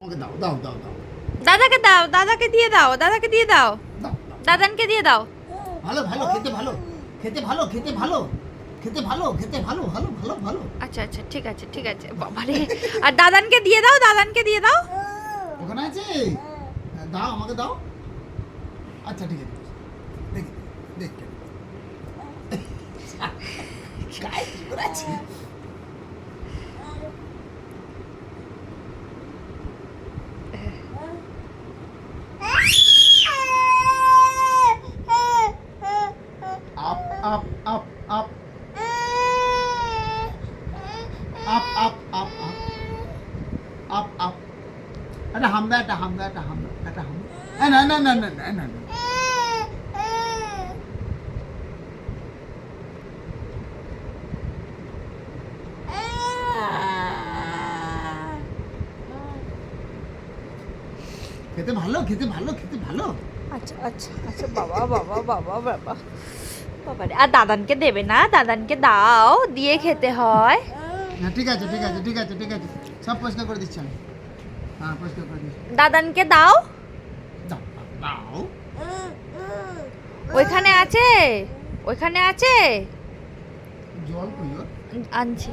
ওকে দাও দাও দাও দাও দাদাকে দাও, দাদাকে দিয়ে দাও, দাদাকে দিয়ে দাও, দাও দাও। দাদানকে দিয়ে দাও। ভালো ভালো খেতে ভালো খেতে ভালো খেতে ভালো খেতে ভালো খেতে ভালো ভালো ভালো ভালো। আচ্ছা আচ্ছা ঠিক আছে ঠিক আছে বাবারে। আর দাদানকে দিয়ে দাও, দাদানকে দিয়ে দাও। ওখানে আছে দাও আমাকে দাও। আচ্ছা ঠিক আছে দেখি দেখি গায়ে কি করে আছে? Up up up up up up up up up up এটা হামদা এটা হামদা এটা হামদা এটা হামদা না না না না না না না খেতে ভালো খেতে ভালো খেতে ভালো। আচ্ছা আচ্ছা আচ্ছা বাবা বাবা বাবা বাবা বাবারে। আর দাদানকে দেবে না, দাদানকে দাও, দিয়ে খেতে হয়। হ্যাঁ ঠিক আছে ঠিক আছে ঠিক আছে ঠিক আছে সব পরিষ্কার করে দিচ্ছি আমি। হ্যাঁ পরিষ্কার করে দিচ্ছি। দাদানকে দাও। দাও দাও ওইখানে আছে, ওইখানে আছে, জল কই ওর? আনছি।